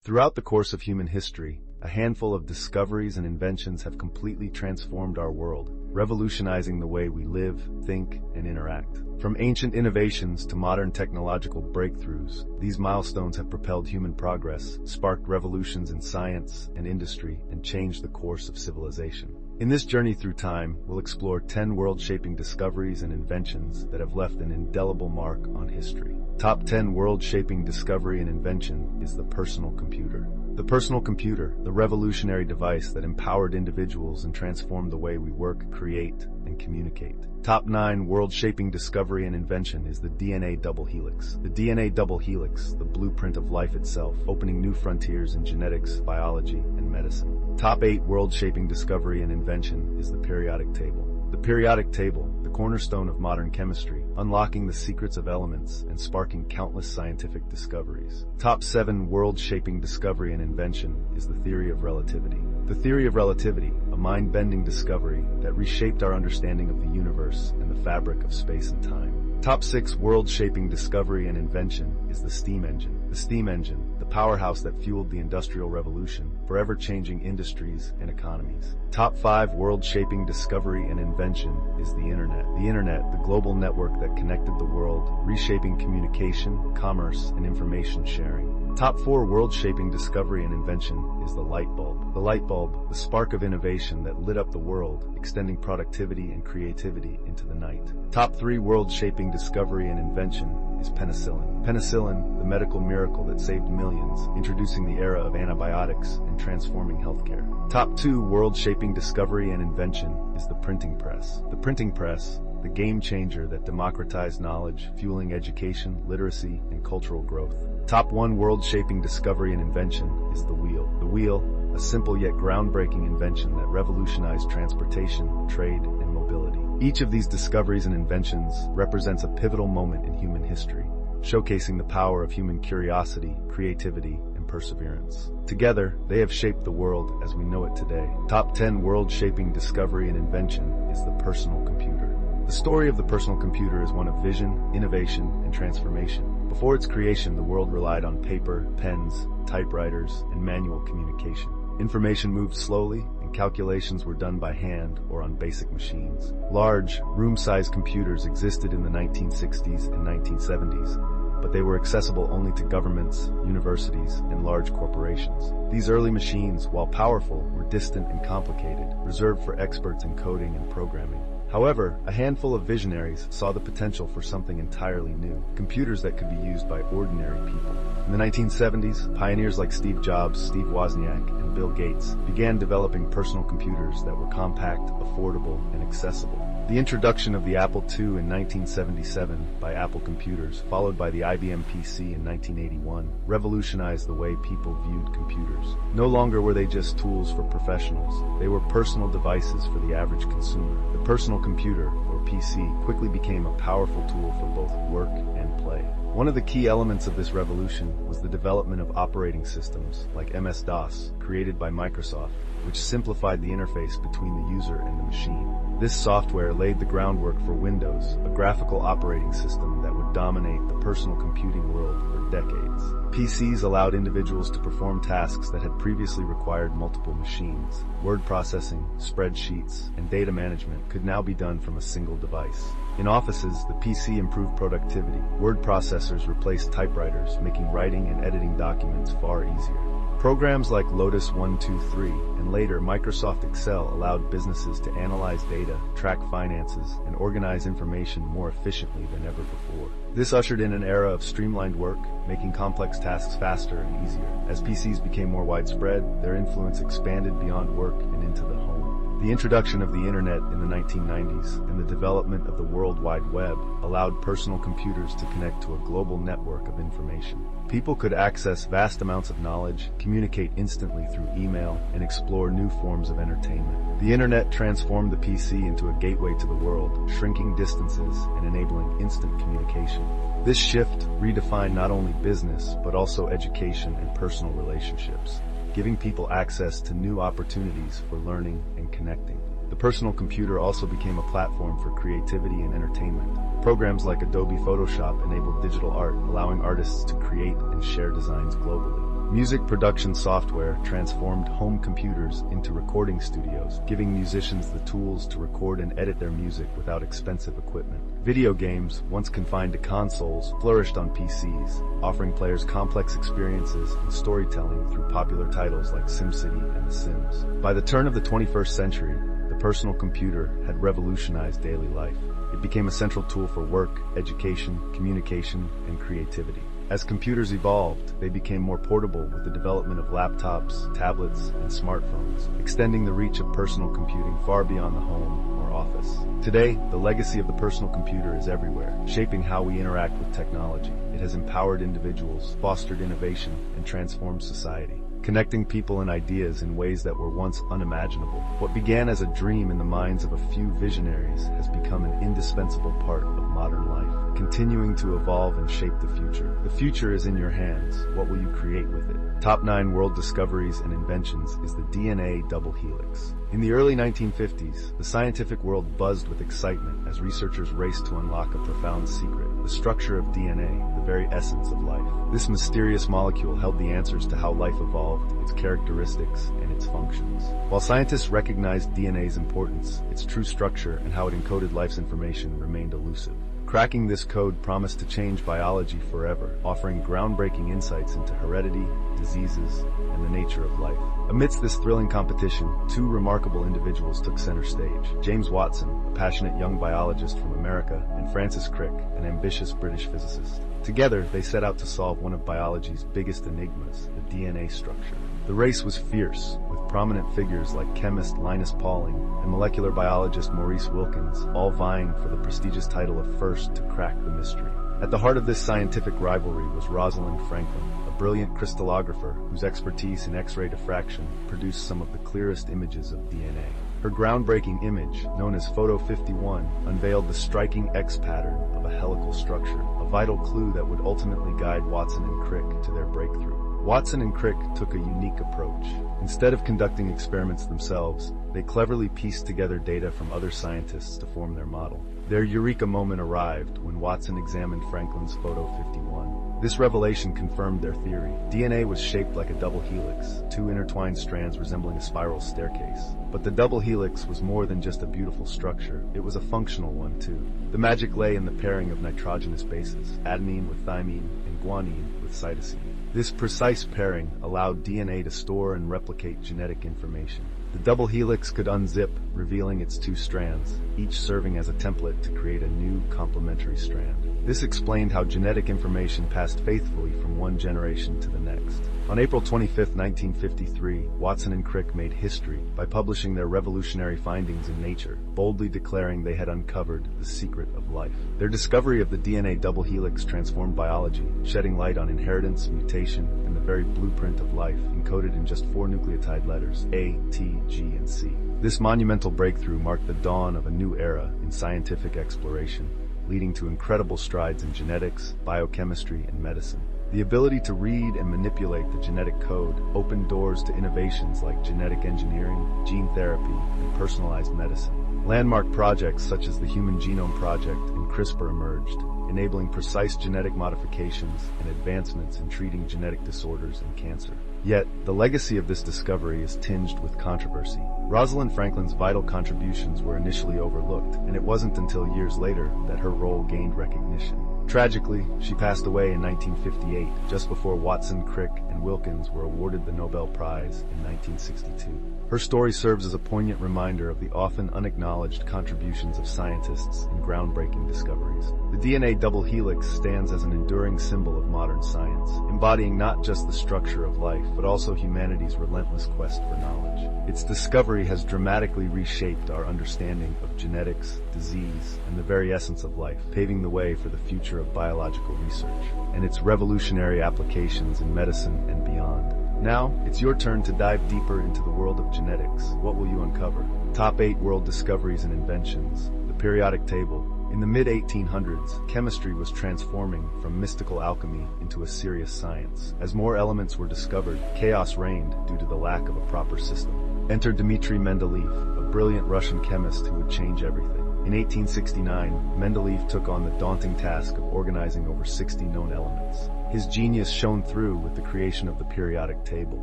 Throughout the course of human history, a handful of discoveries and inventions have completely transformed our world, revolutionizing the way we live, think, and interact. From ancient innovations to modern technological breakthroughs, these milestones have propelled human progress, sparked revolutions in science and industry, and changed the course of civilization. In this journey through time, we'll explore 10 world-shaping discoveries and inventions that have left an indelible mark on history. Top 10 world-shaping discovery and invention is the personal computer. The personal computer, the revolutionary device that empowered individuals and transformed the way we work, create, and communicate. Top 9 world-shaping discovery and invention is the DNA Double Helix. The DNA Double Helix, the blueprint of life itself, opening new frontiers in genetics, biology, and medicine. Top 8 world-shaping discovery and invention is the periodic table. The periodic table, the cornerstone of modern chemistry, unlocking the secrets of elements and sparking countless scientific discoveries. Top 7 world-shaping discovery and invention is the theory of relativity. The theory of relativity, a mind-bending discovery that reshaped our understanding of the universe and the fabric of space and time. Top 6 world-shaping discovery and invention is the steam engine. The steam engine, the powerhouse that fueled the Industrial Revolution, forever changing industries and economies. Top 5 world-shaping discovery and invention is the Internet. The Internet, the global network that connected the world, reshaping communication, commerce, and information sharing. Top 4 world-shaping discovery and invention is the light bulb. The light bulb, the spark of innovation that lit up the world, extending productivity and creativity into the night. Top 3 world-shaping discovery and invention is penicillin. Penicillin, the medical miracle that saved millions, introducing the era of antibiotics and transforming healthcare. Top 2 world-shaping discovery and invention is the printing press. The printing press, the game changer that democratized knowledge, fueling education, literacy, and cultural growth. Top 1 world-shaping discovery and invention is the wheel. The wheel, a simple yet groundbreaking invention that revolutionized transportation, trade, and mobility. Each of these discoveries and inventions represents a pivotal moment in human history, showcasing the power of human curiosity, creativity, and perseverance. Together, they have shaped the world as we know it today. Top 10 world-shaping discovery and invention is the personal computer. The story of the personal computer is one of vision, innovation, and transformation. Before its creation, the world relied on paper, pens, typewriters, and manual communication. Information moved slowly, and calculations were done by hand or on basic machines. Large, room-sized computers existed in the 1960s and 1970s, but they were accessible only to governments, universities, and large corporations. These early machines, while powerful, were distant and complicated, reserved for experts in coding and programming. However, a handful of visionaries saw the potential for something entirely new, computers that could be used by ordinary people. In the 1970s, pioneers like Steve Jobs, Steve Wozniak, and Bill Gates began developing personal computers that were compact, affordable, and accessible. The introduction of the Apple II in 1977 by Apple Computers, followed by the IBM PC in 1981, revolutionized the way people viewed computers. No longer were they just tools for professionals, they were personal devices for the average consumer. The personal computer, or PC, quickly became a powerful tool for both work and play. One of the key elements of this revolution was the development of operating systems like MS-DOS, created by Microsoft, which simplified the interface between the user and the machine. This software laid the groundwork for Windows, a graphical operating system that would dominate the personal computing world for decades. PCs allowed individuals to perform tasks that had previously required multiple machines. Word processing, spreadsheets, and data management could now be done from a single device. In offices, the PC improved productivity. Word processors replaced typewriters, making writing and editing documents far easier. Programs like Lotus 1-2-3 and later Microsoft Excel allowed businesses to analyze data, track finances, and organize information more efficiently than ever before. This ushered in an era of streamlined work, making complex tasks faster and easier. As PCs became more widespread, their influence expanded beyond work and into the home. The introduction of the Internet in the 1990s and the development of the World Wide Web allowed personal computers to connect to a global network of information. People could access vast amounts of knowledge, communicate instantly through email, and explore new forms of entertainment. The Internet transformed the PC into a gateway to the world, shrinking distances and enabling instant communication. This shift redefined not only business, but also education and personal relationships, giving people access to new opportunities for learning and connecting. The personal computer also became a platform for creativity and entertainment. Programs like Adobe Photoshop enabled digital art, allowing artists to create and share designs globally. Music production software transformed home computers into recording studios, giving musicians the tools to record and edit their music without expensive equipment. Video games, once confined to consoles, flourished on PCs, offering players complex experiences and storytelling through popular titles like SimCity and The Sims. By the turn of the 21st century, the personal computer had revolutionized daily life. It became a central tool for work, education, communication, and creativity. As computers evolved, they became more portable with the development of laptops, tablets, and smartphones, extending the reach of personal computing far beyond the home or office. Today, the legacy of the personal computer is everywhere, shaping how we interact with technology. It has empowered individuals, fostered innovation, and transformed society, connecting people and ideas in ways that were once unimaginable. What began as a dream in the minds of a few visionaries has become an indispensable part of modern life, continuing to evolve and shape the future. The future is in your hands. What will you create with it? Top 9 world discoveries and inventions is the DNA Double Helix. In the early 1950s, the scientific world buzzed with excitement as researchers raced to unlock a profound secret: the structure of DNA, the very essence of life. This mysterious molecule held the answers to how life evolved, its characteristics, and its functions. While scientists recognized DNA's importance, its true structure and how it encoded life's information remained elusive. Cracking this code promised to change biology forever, offering groundbreaking insights into heredity, diseases, and the nature of life. Amidst this thrilling competition, 2 remarkable individuals took center stage: James Watson, a passionate young biologist from America, and Francis Crick, an ambitious British physicist. Together, they set out to solve one of biology's biggest enigmas, the DNA structure. The race was fierce, with prominent figures like chemist Linus Pauling and molecular biologist Maurice Wilkins all vying for the prestigious title of first to crack the mystery. At the heart of this scientific rivalry was Rosalind Franklin, a brilliant crystallographer whose expertise in X-ray diffraction produced some of the clearest images of DNA. Her groundbreaking image, known as Photo 51, unveiled the striking X pattern of a helical structure, a vital clue that would ultimately guide Watson and Crick to their breakthrough. Watson and Crick took a unique approach. Instead of conducting experiments themselves, they cleverly pieced together data from other scientists to form their model. Their eureka moment arrived when Watson examined Franklin's Photo 51. This revelation confirmed their theory. DNA was shaped like a double helix, 2 intertwined strands resembling a spiral staircase. But the double helix was more than just a beautiful structure, it was a functional one too. The magic lay in the pairing of nitrogenous bases, adenine with thymine and guanine with cytosine. This precise pairing allowed DNA to store and replicate genetic information. The double helix could unzip, revealing its 2 strands, each serving as a template to create a new complementary strand. This explained how genetic information passed faithfully from one generation to the next. On April 25, 1953, Watson and Crick made history by publishing their revolutionary findings in Nature, boldly declaring they had uncovered the secret of life. Their discovery of the DNA double helix transformed biology, shedding light on inheritance, mutation, and the very blueprint of life, encoded in just 4 nucleotide letters: A, T, G, and C. This monumental breakthrough marked the dawn of a new era in scientific exploration, leading to incredible strides in genetics, biochemistry, and medicine. The ability to read and manipulate the genetic code opened doors to innovations like genetic engineering, gene therapy, and personalized medicine. Landmark projects such as the Human Genome Project and CRISPR emerged, enabling precise genetic modifications and advancements in treating genetic disorders and cancer. Yet, the legacy of this discovery is tinged with controversy. Rosalind Franklin's vital contributions were initially overlooked, and it wasn't until years later that her role gained recognition. Tragically, she passed away in 1958, just before Watson, Crick, and Wilkins were awarded the Nobel Prize in 1962. Her story serves as a poignant reminder of the often unacknowledged contributions of scientists in groundbreaking discoveries. The DNA double helix stands as an enduring symbol of modern science, embodying not just the structure of life, but also humanity's relentless quest for knowledge. Its discovery has dramatically reshaped our understanding of genetics, disease, and the very essence of life, paving the way for the future of biological research and its revolutionary applications in medicine and beyond. Now, it's your turn to dive deeper into the world of genetics. What will you uncover? Top 8 world discoveries and inventions. The periodic table. In the mid-1800s, chemistry was transforming from mystical alchemy into a serious science. As more elements were discovered, chaos reigned due to the lack of a proper system. Enter Dmitri Mendeleev, a brilliant Russian chemist who would change everything. In 1869, Mendeleev took on the daunting task of organizing over 60 known elements. His genius shone through with the creation of the periodic table.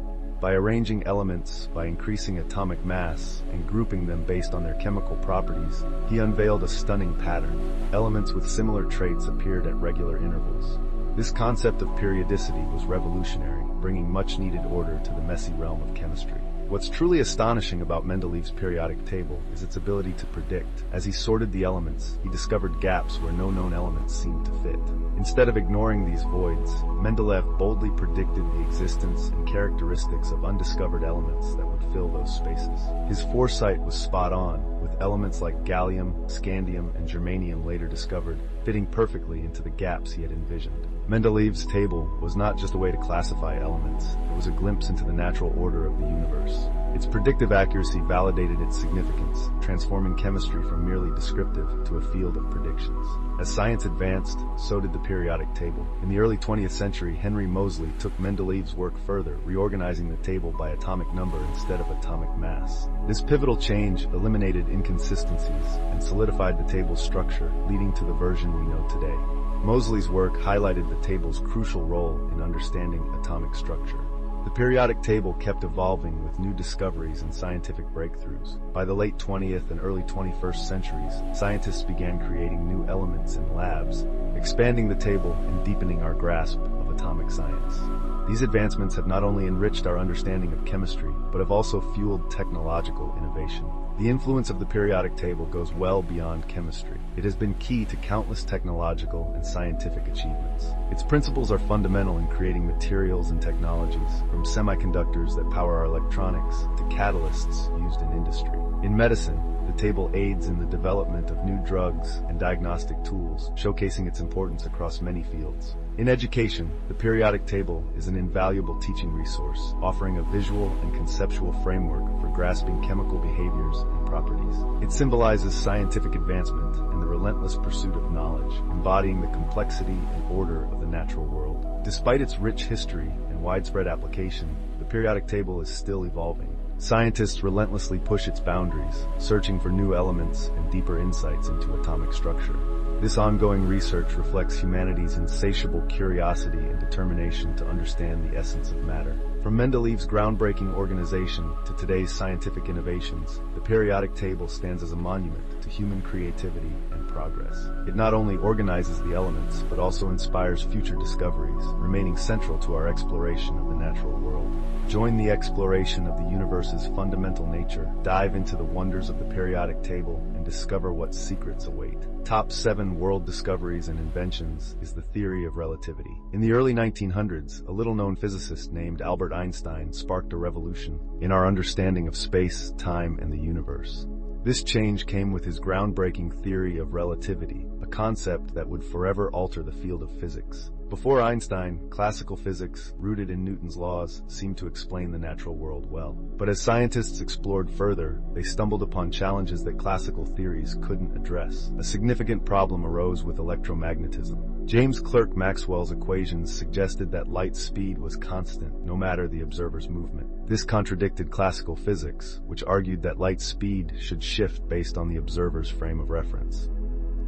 By arranging elements by increasing atomic mass and grouping them based on their chemical properties, he unveiled a stunning pattern. Elements with similar traits appeared at regular intervals. This concept of periodicity was revolutionary, bringing much-needed order to the messy realm of chemistry. What's truly astonishing about Mendeleev's periodic table is its ability to predict. As he sorted the elements, he discovered gaps where no known elements seemed to fit. Instead of ignoring these voids, Mendeleev boldly predicted the existence and characteristics of undiscovered elements that would fill those spaces. His foresight was spot on, with elements like gallium, scandium, and germanium later discovered, fitting perfectly into the gaps he had envisioned. Mendeleev's table was not just a way to classify elements, it was a glimpse into the natural order of the universe. Its predictive accuracy validated its significance, transforming chemistry from merely descriptive to a field of predictions. As science advanced, so did the periodic table. In the early 20th century, Henry Moseley took Mendeleev's work further, reorganizing the table by atomic number instead of atomic mass. This pivotal change eliminated inconsistencies and solidified the table's structure, leading to the version we know today. Moseley's work highlighted the table's crucial role in understanding atomic structure. The periodic table kept evolving with new discoveries and scientific breakthroughs. By the late 20th and early 21st centuries, scientists began creating new elements in labs, expanding the table and deepening our grasp of atomic science. These advancements have not only enriched our understanding of chemistry, but have also fueled technological innovation. The influence of the periodic table goes well beyond chemistry. It has been key to countless technological and scientific achievements. Its principles are fundamental in creating materials and technologies, from semiconductors that power our electronics to catalysts used in industry. In medicine, the table aids in the development of new drugs and diagnostic tools, showcasing its importance across many fields. In education, the periodic table is an invaluable teaching resource, offering a visual and conceptual framework for grasping chemical behaviors and properties. It symbolizes scientific advancement and the relentless pursuit of knowledge, embodying the complexity and order of the natural world. Despite its rich history and widespread application, the periodic table is still evolving. Scientists relentlessly push its boundaries, searching for new elements and deeper insights into atomic structure. This ongoing research reflects humanity's insatiable curiosity and determination to understand the essence of matter. From Mendeleev's groundbreaking organization to today's scientific innovations, the periodic table stands as a monument to human creativity and progress. It not only organizes the elements, but also inspires future discoveries, remaining central to our exploration of the natural world. Join the exploration of the universe's fundamental nature, dive into the wonders of the periodic table, and discover what secrets await. Top 7 world discoveries and inventions is the theory of relativity. In the early 1900s, a little-known physicist named Albert Einstein sparked a revolution in our understanding of space, time, and the universe. This change came with his groundbreaking theory of relativity, a concept that would forever alter the field of physics. Before Einstein, classical physics, rooted in Newton's laws, seemed to explain the natural world well. But as scientists explored further, they stumbled upon challenges that classical theories couldn't address. A significant problem arose with electromagnetism. James Clerk Maxwell's equations suggested that light speed was constant, no matter the observer's movement. This contradicted classical physics, which argued that light speed should shift based on the observer's frame of reference.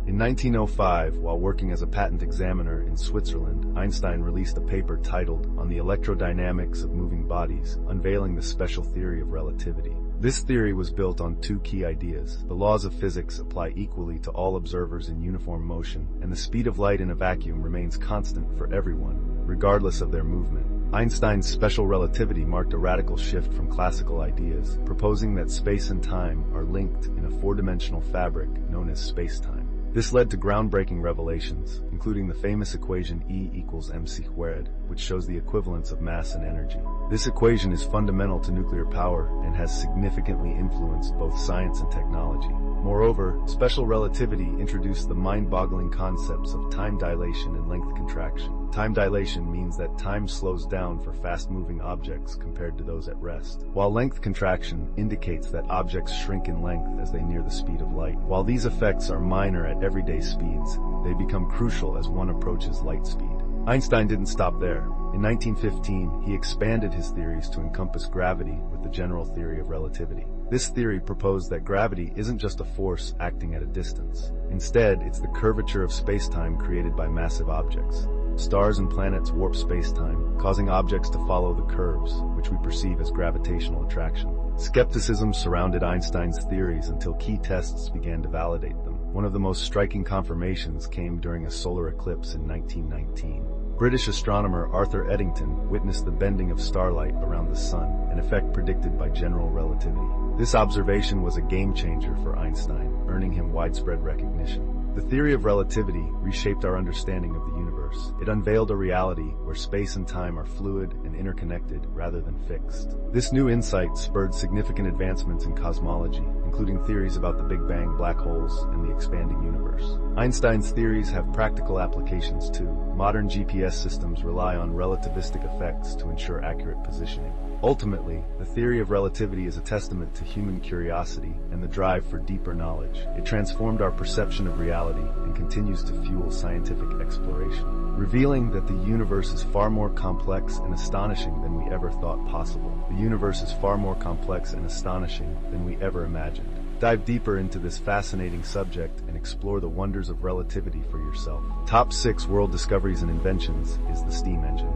In 1905, while working as a patent examiner in Switzerland, Einstein released a paper titled On the Electrodynamics of Moving Bodies, unveiling the special theory of relativity. This theory was built on 2 key ideas. The laws of physics apply equally to all observers in uniform motion, and the speed of light in a vacuum remains constant for everyone, regardless of their movement. Einstein's special relativity marked a radical shift from classical ideas, proposing that space and time are linked in a 4-dimensional fabric known as space-time. This led to groundbreaking revelations, including the famous equation E=mc², which shows the equivalence of mass and energy. This equation is fundamental to nuclear power and has significantly influenced both science and technology. Moreover, special relativity introduced the mind-boggling concepts of time dilation and length contraction. Time dilation means that time slows down for fast-moving objects compared to those at rest, while length contraction indicates that objects shrink in length as they near the speed of light. While these effects are minor at everyday speeds, they become crucial as one approaches light speed. Einstein didn't stop there. In 1915, he expanded his theories to encompass gravity with the general theory of relativity. This theory proposed that gravity isn't just a force acting at a distance. Instead, it's the curvature of space-time created by massive objects. Stars and planets warp space-time, causing objects to follow the curves, which we perceive as gravitational attraction. Skepticism surrounded Einstein's theories until key tests began to validate them. One of the most striking confirmations came during a solar eclipse in 1919. British astronomer Arthur Eddington witnessed the bending of starlight around the sun, an effect predicted by general relativity. This observation was a game-changer for Einstein, earning him widespread recognition. The theory of relativity reshaped our understanding of the universe. It unveiled a reality where space and time are fluid and interconnected rather than fixed. This new insight spurred significant advancements in cosmology, including theories about the Big Bang, black holes, and the expanding universe. Einstein's theories have practical applications too. Modern GPS systems rely on relativistic effects to ensure accurate positioning. Ultimately, the theory of relativity is a testament to human curiosity and the drive for deeper knowledge. It transformed our perception of reality and continues to fuel scientific exploration, revealing that the universe is far more complex and astonishing than we ever thought possible. The universe is far more complex and astonishing than we ever imagined. Dive deeper into this fascinating subject and explore the wonders of relativity for yourself. Top 6 world discoveries and inventions is the steam engine.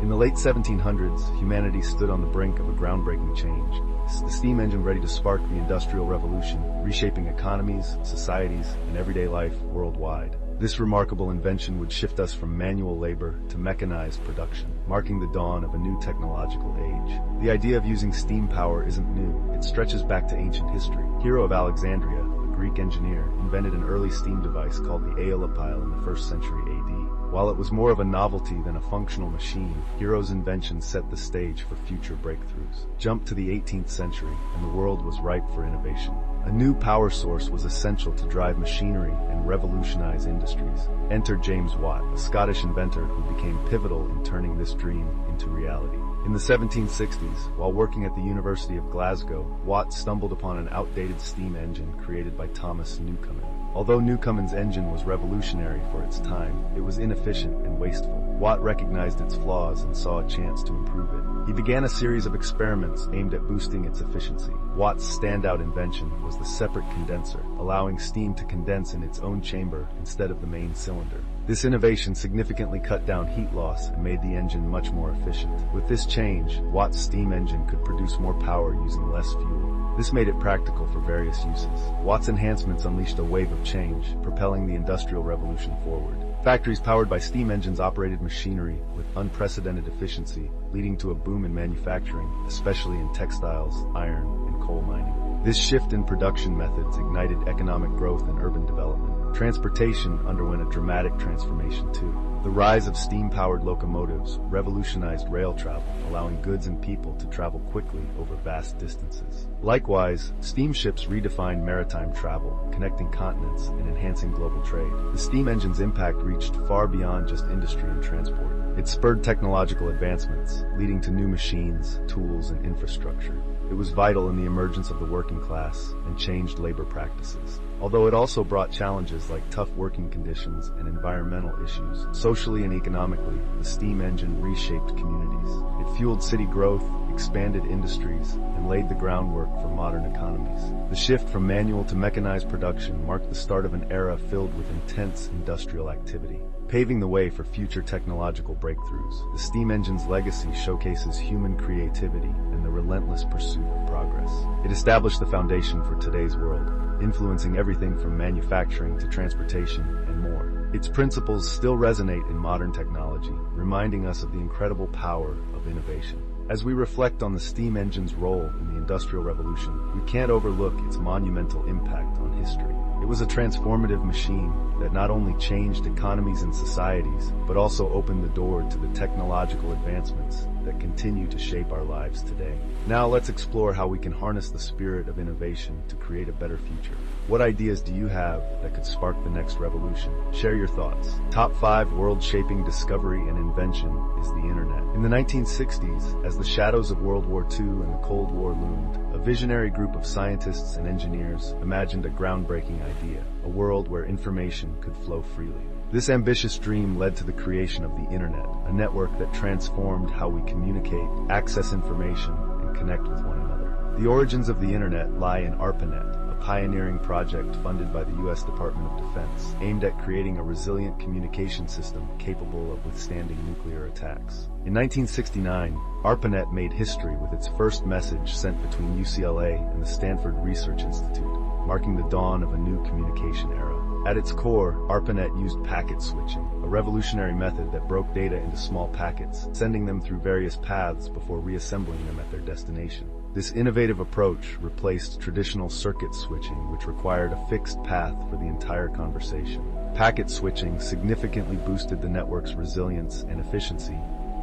In the late 1700s, humanity stood on the brink of a groundbreaking change. The steam engine ready to spark the Industrial Revolution, reshaping economies, societies, and everyday life worldwide. This remarkable invention would shift us from manual labor to mechanized production, marking the dawn of a new technological age. The idea of using steam power isn't new. It stretches back to ancient history. Hero of Alexandria, a Greek engineer, invented an early steam device called the aeolipile in the 1st century AD. While it was more of a novelty than a functional machine, Hero's invention set the stage for future breakthroughs. Jump to the 18th century, and the world was ripe for innovation. A new power source was essential to drive machinery and revolutionize industries. Enter James Watt, a Scottish inventor who became pivotal in turning this dream into reality. In the 1760s, while working at the University of Glasgow, Watt stumbled upon an outdated steam engine created by Thomas Newcomen. Although Newcomen's engine was revolutionary for its time, it was inefficient and wasteful. Watt recognized its flaws and saw a chance to improve it. He began a series of experiments aimed at boosting its efficiency. Watt's standout invention was the separate condenser, allowing steam to condense in its own chamber instead of the main cylinder. This innovation significantly cut down heat loss and made the engine much more efficient. With this change, Watt's steam engine could produce more power using less fuel. This made it practical for various uses. Watt's enhancements unleashed a wave of change, propelling the Industrial Revolution forward. Factories powered by steam engines operated machinery with unprecedented efficiency, leading to a boom in manufacturing, especially in textiles, iron, and coal mining. This shift in production methods ignited economic growth and urban development. Transportation underwent a dramatic transformation too. The rise of steam-powered locomotives revolutionized rail travel, allowing goods and people to travel quickly over vast distances. Likewise, steamships redefined maritime travel, connecting continents and enhancing global trade. The steam engine's impact reached far beyond just industry and transport. It spurred technological advancements, leading to new machines, tools, and infrastructure. It was vital in the emergence of the working class and changed labor practices. Although it also brought challenges like tough working conditions and environmental issues, socially and economically, the steam engine reshaped communities. It fueled city growth, expanded industries, and laid the groundwork for modern economies. The shift from manual to mechanized production marked the start of an era filled with intense industrial activity, paving the way for future technological breakthroughs. The steam engine's legacy showcases human creativity and the relentless pursuit of progress. It established the foundation for today's world, influencing everything from manufacturing to transportation and more. Its principles still resonate in modern technology, reminding us of the incredible power of innovation. As we reflect on the steam engine's role in the Industrial Revolution, we can't overlook its monumental impact on history. It was a transformative machine that not only changed economies and societies, but also opened the door to the technological advancements that continue to shape our lives today. Now let's explore how we can harness the spirit of innovation to create a better future. What ideas do you have that could spark the next revolution? Share your thoughts. Top 5 world-shaping discovery and invention is the internet. In the 1960s, as the shadows of World War II and the Cold War loomed, a visionary group of scientists and engineers imagined a groundbreaking idea, a world where information could flow freely. This ambitious dream led to the creation of the Internet, a network that transformed how we communicate, access information, and connect with one another. The origins of the Internet lie in ARPANET, a pioneering project funded by the U.S. Department of Defense, aimed at creating a resilient communication system capable of withstanding nuclear attacks. In 1969, ARPANET made history with its first message sent between UCLA and the Stanford Research Institute, marking the dawn of a new communication era. At its core, ARPANET used packet switching, a revolutionary method that broke data into small packets, sending them through various paths before reassembling them at their destination. This innovative approach replaced traditional circuit switching, which required a fixed path for the entire conversation. Packet switching significantly boosted the network's resilience and efficiency,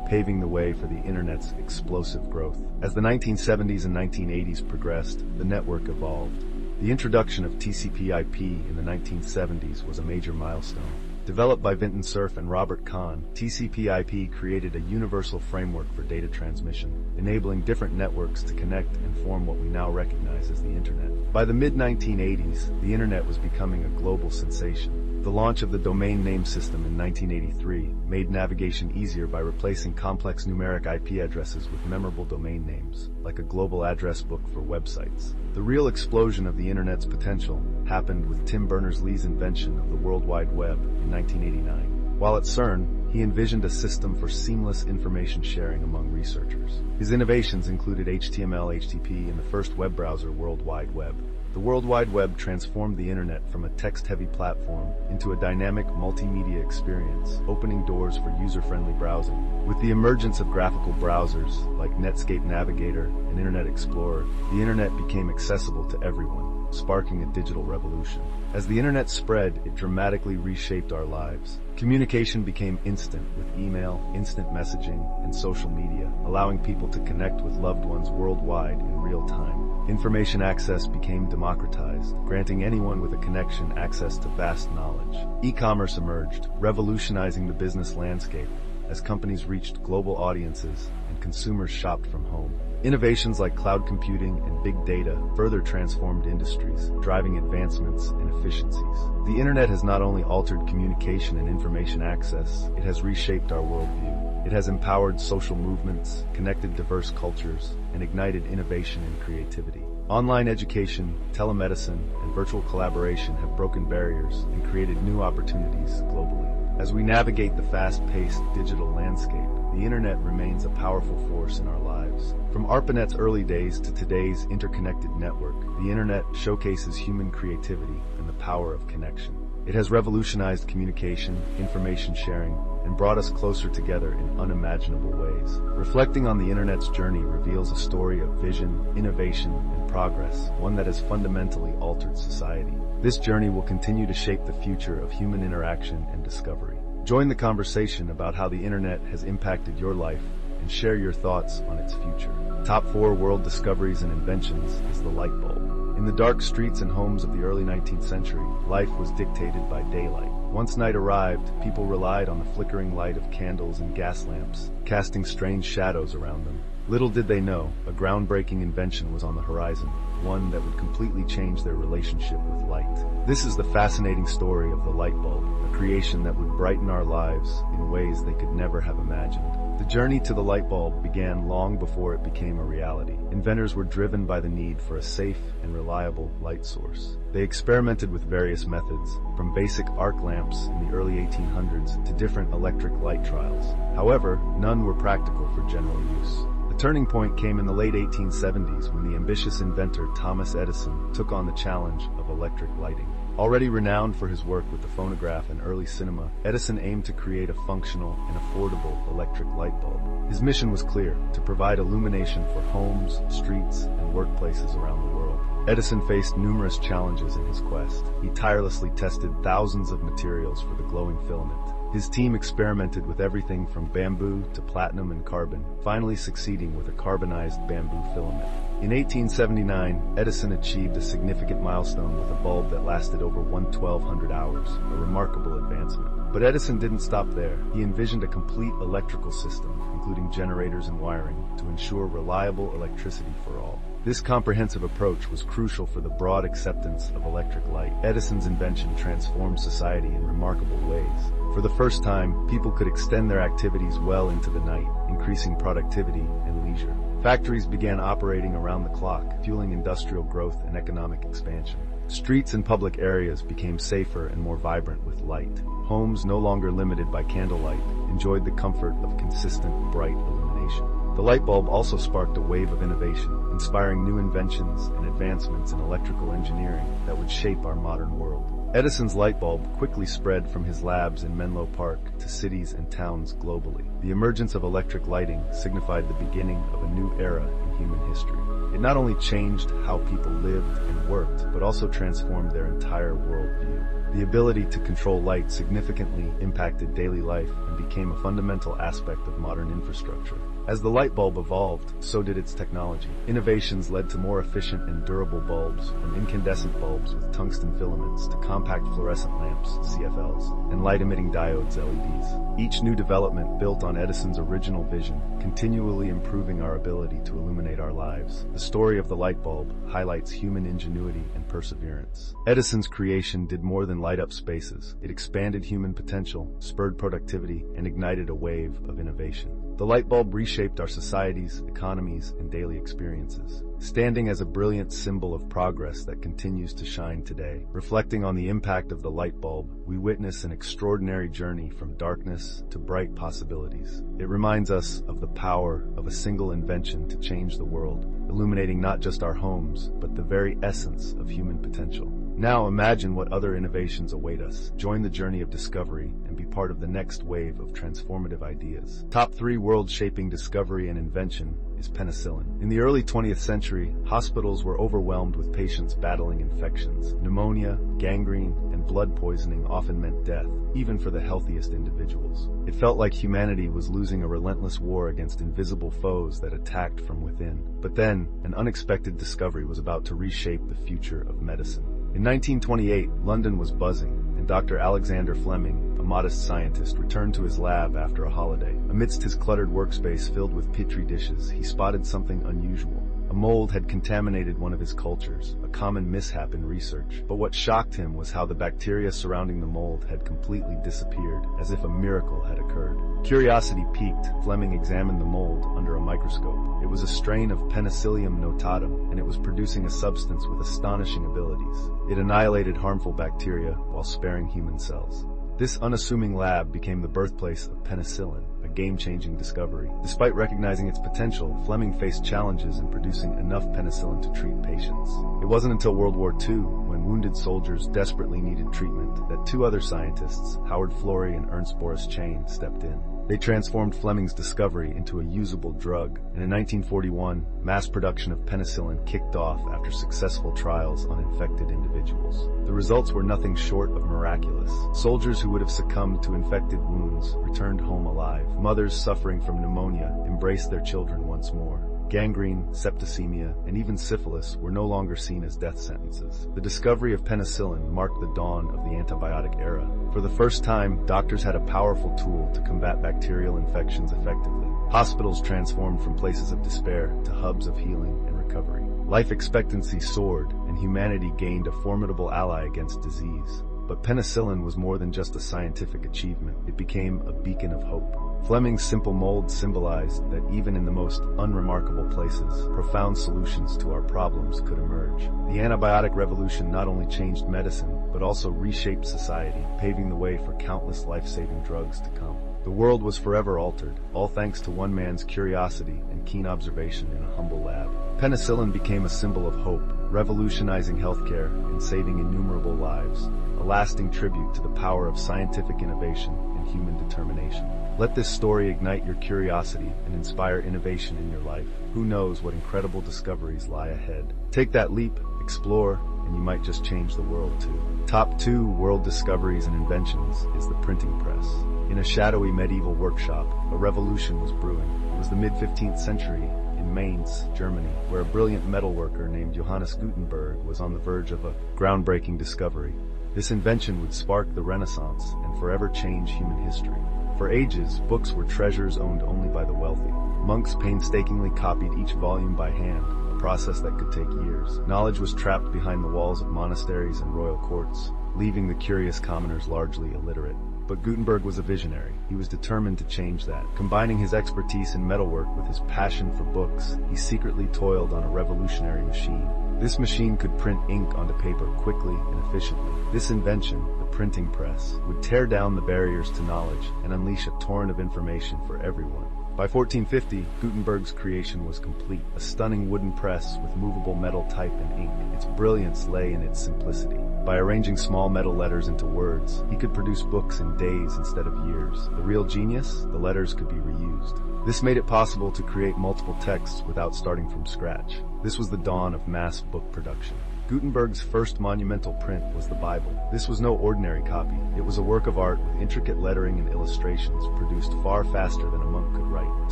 paving the way for the Internet's explosive growth. As the 1970s and 1980s progressed, the network evolved. The introduction of TCP/IP in the 1970s was a major milestone. Developed by Vinton Cerf and Robert Kahn, TCP/IP created a universal framework for data transmission, enabling different networks to connect and form what we now recognize as the Internet. By the mid-1980s, the Internet was becoming a global sensation. The launch of the domain name system in 1983 made navigation easier by replacing complex numeric IP addresses with memorable domain names, like a global address book for websites. The real explosion of the Internet's potential happened with Tim Berners-Lee's invention of the World Wide Web in 1989. While at CERN, he envisioned a system for seamless information sharing among researchers. His innovations included HTML, HTTP, and the first web browser, World Wide Web. The World Wide Web transformed the Internet from a text-heavy platform into a dynamic multimedia experience, opening doors for user-friendly browsing. With the emergence of graphical browsers like Netscape Navigator and Internet Explorer, the Internet became accessible to everyone, sparking a digital revolution. As the Internet spread, it dramatically reshaped our lives. Communication became instant with email, instant messaging, and social media, allowing people to connect with loved ones worldwide in real time. Information access became democratized, granting anyone with a connection access to vast knowledge. E-commerce emerged, revolutionizing the business landscape as companies reached global audiences and consumers shopped from home. Innovations like cloud computing and big data further transformed industries, driving advancements and efficiencies. The Internet has not only altered communication and information access, it has reshaped our worldview. It has empowered social movements, connected diverse cultures, and ignited innovation and creativity. Online education, telemedicine, and virtual collaboration have broken barriers and created new opportunities globally. As we navigate the fast-paced digital landscape, the Internet remains a powerful force in our lives. From ARPANET's early days to today's interconnected network, the Internet showcases human creativity and the power of connection. It has revolutionized communication, information sharing, and brought us closer together in unimaginable ways. Reflecting on the Internet's journey reveals a story of vision, innovation, and progress, one that has fundamentally altered society. This journey will continue to shape the future of human interaction and discovery. Join the conversation about how the Internet has impacted your life and share your thoughts on its future. Top 4 world discoveries and inventions is the light bulb. In the dark streets and homes of the early 19th century, life was dictated by daylight. Once night arrived, people relied on the flickering light of candles and gas lamps, casting strange shadows around them. Little did they know, a groundbreaking invention was on the horizon, one that would completely change their relationship with light. This is the fascinating story of the light bulb, a creation that would brighten our lives in ways they could never have imagined. The journey to the light bulb began long before it became a reality. Inventors were driven by the need for a safe and reliable light source. They experimented with various methods, from basic arc lamps in the early 1800s to different electric light trials. However, none were practical for general use. The turning point came in the late 1870s when the ambitious inventor Thomas Edison took on the challenge of electric lighting. Already renowned for his work with the phonograph and early cinema, Edison aimed to create a functional and affordable electric light bulb. His mission was clear: to provide illumination for homes, streets, and workplaces around the world. Edison faced numerous challenges in his quest. He tirelessly tested thousands of materials for the glowing filament. His team experimented with everything from bamboo to platinum and carbon, finally succeeding with a carbonized bamboo filament. In 1879, Edison achieved a significant milestone with a bulb that lasted over 1,200 hours, a remarkable advancement. But Edison didn't stop there. He envisioned a complete electrical system, including generators and wiring, to ensure reliable electricity for all. This comprehensive approach was crucial for the broad acceptance of electric light. Edison's invention transformed society in remarkable ways. For the first time, people could extend their activities well into the night, increasing productivity and leisure. Factories began operating around the clock, fueling industrial growth and economic expansion. Streets and public areas became safer and more vibrant with light. Homes, no longer limited by candlelight, enjoyed the comfort of consistent, bright illumination. The light bulb also sparked a wave of innovation, inspiring new inventions and advancements in electrical engineering that would shape our modern world. Edison's light bulb quickly spread from his labs in Menlo Park to cities and towns globally. The emergence of electric lighting signified the beginning of a new era in human history. It not only changed how people lived and worked, but also transformed their entire worldview. The ability to control light significantly impacted daily life and became a fundamental aspect of modern infrastructure. As the light bulb evolved, so did its technology. Innovations led to more efficient and durable bulbs, from incandescent bulbs with tungsten filaments to compact fluorescent lamps, CFLs, and light-emitting diodes, LEDs. Each new development built on Edison's original vision, continually improving our ability to illuminate our lives. The story of the light bulb highlights human ingenuity and perseverance. Edison's creation did more than light up spaces. It expanded human potential, spurred productivity, and ignited a wave of innovation. The light bulb reshaped our societies, economies, and daily experiences, standing as a brilliant symbol of progress that continues to shine today. Reflecting on the impact of the light bulb, we witness an extraordinary journey from darkness to bright possibilities. It reminds us of the power of a single invention to change the world, illuminating not just our homes, but the very essence of human potential. Now imagine what other innovations await us. Join the journey of discovery and be part of the next wave of transformative ideas. Top 3 world-shaping discovery and invention is penicillin. In the early 20th century, hospitals were overwhelmed with patients battling infections. Pneumonia, gangrene, and blood poisoning often meant death, even for the healthiest individuals. It felt like humanity was losing a relentless war against invisible foes that attacked from within. But then, an unexpected discovery was about to reshape the future of medicine. In 1928, London was buzzing, and Dr. Alexander Fleming, a modest scientist, returned to his lab after a holiday. Amidst his cluttered workspace filled with petri dishes, he spotted something unusual. A mold had contaminated one of his cultures, a common mishap in research. But what shocked him was how the bacteria surrounding the mold had completely disappeared, as if a miracle had occurred. Curiosity piqued, Fleming examined the mold under a microscope. It was a strain of Penicillium notatum, and it was producing a substance with astonishing abilities. It annihilated harmful bacteria while sparing human cells. This unassuming lab became the birthplace of penicillin, a game-changing discovery. Despite recognizing its potential, Fleming faced challenges in producing enough penicillin to treat patients. It wasn't until World War II, when wounded soldiers desperately needed treatment, that 2 other scientists, Howard Florey and Ernst Boris Chain, stepped in. They transformed Fleming's discovery into a usable drug, and in 1941, mass production of penicillin kicked off after successful trials on infected individuals. The results were nothing short of miraculous. Soldiers who would have succumbed to infected wounds returned home alive. Mothers suffering from pneumonia embraced their children once more. Gangrene, septicemia, and even syphilis were no longer seen as death sentences. The discovery of penicillin marked the dawn of the antibiotic era. For the first time, doctors had a powerful tool to combat bacterial infections effectively. Hospitals transformed from places of despair to hubs of healing and recovery. Life expectancy soared, and humanity gained a formidable ally against disease. But penicillin was more than just a scientific achievement. It became a beacon of hope. Fleming's simple mold symbolized that even in the most unremarkable places, profound solutions to our problems could emerge. The antibiotic revolution not only changed medicine, but also reshaped society, paving the way for countless life-saving drugs to come. The world was forever altered, all thanks to one man's curiosity and keen observation in a humble lab. Penicillin became a symbol of hope, revolutionizing healthcare and saving innumerable lives, a lasting tribute to the power of scientific innovation and human determination. Let this story ignite your curiosity and inspire innovation in your life. Who knows what incredible discoveries lie ahead? Take that leap, explore, and you might just change the world too. Top 2 world discoveries and inventions is the printing press. In a shadowy medieval workshop, a revolution was brewing. It was the mid-15th century in Mainz, Germany, where a brilliant metalworker named Johannes Gutenberg was on the verge of a groundbreaking discovery. This invention would spark the Renaissance and forever change human history. For ages, books were treasures owned only by the wealthy. Monks painstakingly copied each volume by hand, a process that could take years. Knowledge was trapped behind the walls of monasteries and royal courts, leaving the curious commoners largely illiterate. But Gutenberg was a visionary. He was determined to change that. Combining his expertise in metalwork with his passion for books, he secretly toiled on a revolutionary machine. This machine could print ink onto paper quickly and efficiently. This invention, the printing press, would tear down the barriers to knowledge and unleash a torrent of information for everyone. By 1450, Gutenberg's creation was complete, a stunning wooden press with movable metal type and ink. Its brilliance lay in its simplicity. By arranging small metal letters into words, he could produce books in days instead of years. The real genius? The letters could be reused. This made it possible to create multiple texts without starting from scratch. This was the dawn of mass book production. Gutenberg's first monumental print was the Bible. This was no ordinary copy. It was a work of art with intricate lettering and illustrations produced far faster than a monk could write.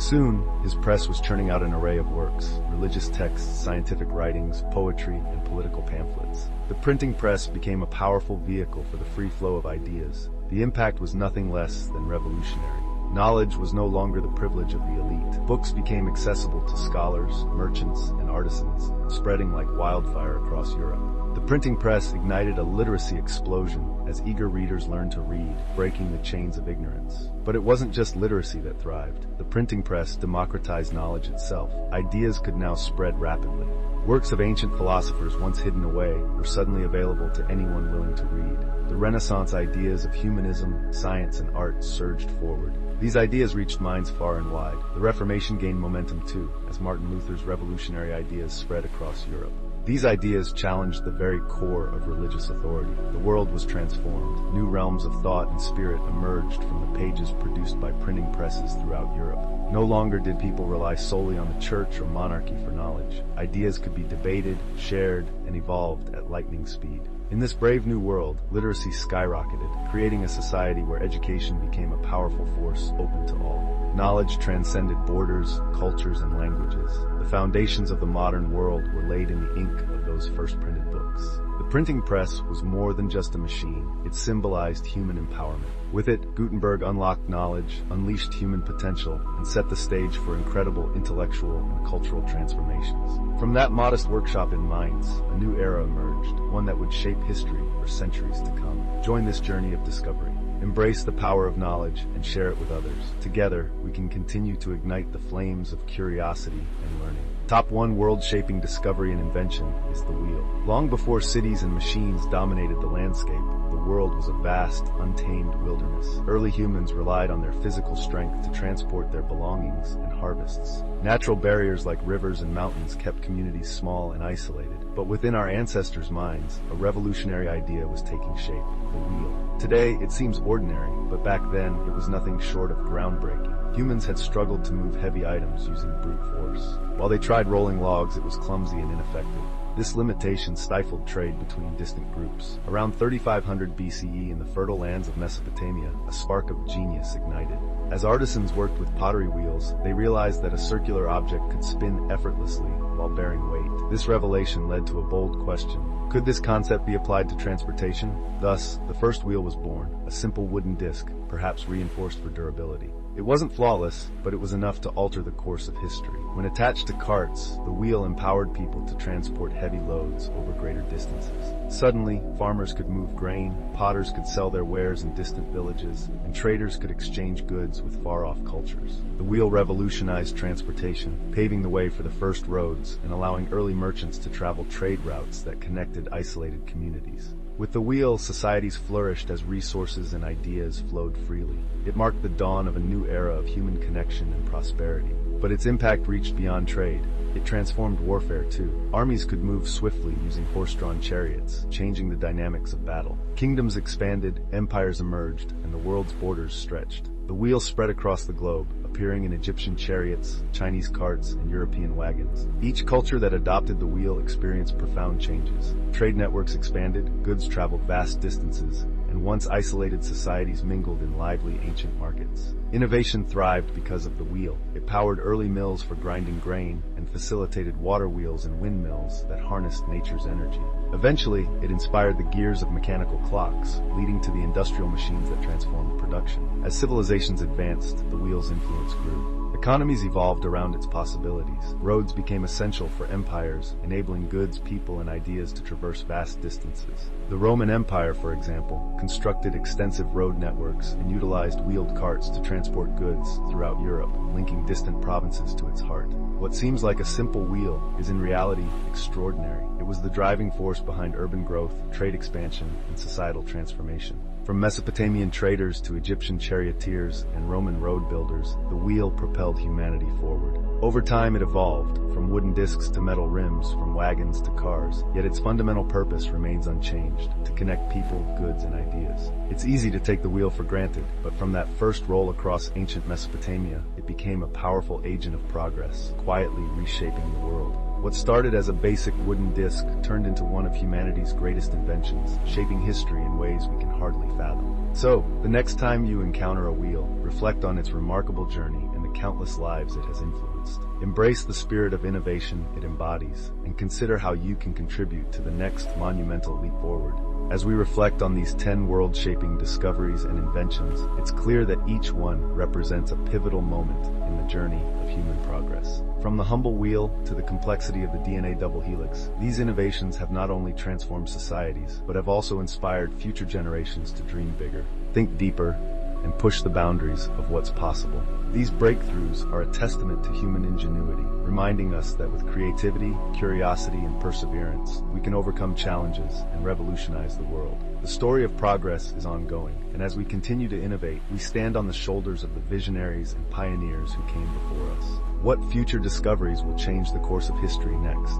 Soon, his press was churning out an array of works: religious texts, scientific writings, poetry, and political pamphlets. The printing press became a powerful vehicle for the free flow of ideas. The impact was nothing less than revolutionary. Knowledge was no longer the privilege of the elite. Books became accessible to scholars, merchants, and artisans, spreading like wildfire across Europe. The printing press ignited a literacy explosion as eager readers learned to read, breaking the chains of ignorance. But it wasn't just literacy that thrived. The printing press democratized knowledge itself. Ideas could now spread rapidly. Works of ancient philosophers once hidden away were suddenly available to anyone willing to read. The Renaissance ideas of humanism, science, and art surged forward. These ideas reached minds far and wide. The Reformation gained momentum too, as Martin Luther's revolutionary ideas spread across Europe. These ideas challenged the very core of religious authority. The world was transformed. New realms of thought and spirit emerged from the pages produced by printing presses throughout Europe. No longer did people rely solely on the church or monarchy for knowledge. Ideas could be debated, shared, and evolved at lightning speed. In this brave new world, literacy skyrocketed, creating a society where education became a powerful force open to all. Knowledge transcended borders, cultures, and languages. The foundations of the modern world were laid in the ink of those first printed books. The printing press was more than just a machine. It symbolized human empowerment. With it, Gutenberg unlocked knowledge, unleashed human potential, and set the stage for incredible intellectual and cultural transformations. From that modest workshop in Mainz, a new era emerged, one that would shape history for centuries to come. Join this journey of discovery. Embrace the power of knowledge and share it with others. Together, we can continue to ignite the flames of curiosity and learning. Top 1 world-shaping discovery and invention is the wheel. Long before cities and machines dominated the landscape, the world was a vast, untamed wilderness. Early humans relied on their physical strength to transport their belongings and harvests. Natural barriers like rivers and mountains kept communities small and isolated. But within our ancestors' minds, a revolutionary idea was taking shape: the wheel. Today, it seems ordinary, but back then, it was nothing short of groundbreaking. Humans had struggled to move heavy items using brute force. While they tried rolling logs, it was clumsy and ineffective. This limitation stifled trade between distant groups. Around 3500 BCE in the fertile lands of Mesopotamia, a spark of genius ignited. As artisans worked with pottery wheels, they realized that a circular object could spin effortlessly while bearing weight. This revelation led to a bold question: could this concept be applied to transportation? Thus, the first wheel was born, a simple wooden disc, perhaps reinforced for durability. It wasn't flawless, but it was enough to alter the course of history. When attached to carts, the wheel empowered people to transport heavy loads over greater distances. Suddenly, farmers could move grain, potters could sell their wares in distant villages, and traders could exchange goods with far-off cultures. The wheel revolutionized transportation, paving the way for the first roads and allowing early merchants to travel trade routes that connected isolated communities. With the wheel, societies flourished as resources and ideas flowed freely. It marked the dawn of a new era of human connection and prosperity. But its impact reached beyond trade. It transformed warfare too. Armies could move swiftly using horse-drawn chariots, changing the dynamics of battle. Kingdoms expanded, empires emerged, and the world's borders stretched. The wheel spread across the globe, appearing in Egyptian chariots, Chinese carts, and European wagons. Each culture that adopted the wheel experienced profound changes. Trade networks expanded, goods traveled vast distances, and once isolated societies mingled in lively ancient markets. Innovation thrived because of the wheel. It powered early mills for grinding grain and facilitated water wheels and windmills that harnessed nature's energy. Eventually, it inspired the gears of mechanical clocks, leading to the industrial machines that transformed production. As civilizations advanced, the wheel's influence grew. Economies evolved around its possibilities. Roads became essential for empires, enabling goods, people, and ideas to traverse vast distances. The Roman Empire, for example, constructed extensive road networks and utilized wheeled carts to transport goods throughout Europe, linking distant provinces to its heart. What seems like a simple wheel is in reality extraordinary. It was the driving force behind urban growth, trade expansion, and societal transformation. From Mesopotamian traders to Egyptian charioteers and Roman road builders, the wheel propelled humanity forward. Over time it evolved, from wooden discs to metal rims, from wagons to cars, yet its fundamental purpose remains unchanged, to connect people, goods, and ideas. It's easy to take the wheel for granted, but from that first roll across ancient Mesopotamia, it became a powerful agent of progress, quietly reshaping the world. What started as a basic wooden disc turned into one of humanity's greatest inventions, shaping history in ways we can hardly fathom. So, the next time you encounter a wheel, reflect on its remarkable journey and the countless lives it has influenced. Embrace the spirit of innovation it embodies, and consider how you can contribute to the next monumental leap forward. As we reflect on these 10 world-shaping discoveries and inventions, it's clear that each one represents a pivotal moment in the journey of human progress. From the humble wheel to the complexity of the DNA Double Helix, these innovations have not only transformed societies, but have also inspired future generations to dream bigger, think deeper, and push the boundaries of what's possible. These breakthroughs are a testament to human ingenuity, reminding us that with creativity, curiosity, and perseverance, we can overcome challenges and revolutionize the world. The story of progress is ongoing, and as we continue to innovate, we stand on the shoulders of the visionaries and pioneers who came before us. What future discoveries will change the course of history next?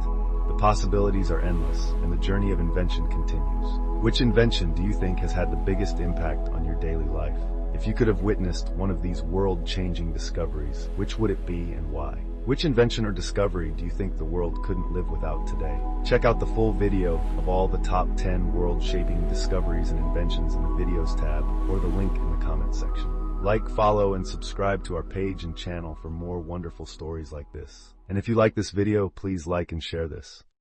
The possibilities are endless, and the journey of invention continues. Which invention do you think has had the biggest impact on your daily life? If you could have witnessed one of these world-changing discoveries, which would it be and why? Which invention or discovery do you think the world couldn't live without today? Check out the full video of all the top 10 world-shaping discoveries and inventions in the Videos tab, or the link in the comments section. Like, follow, and subscribe to our page and channel for more wonderful stories like this. And if you like this video, please like and share this.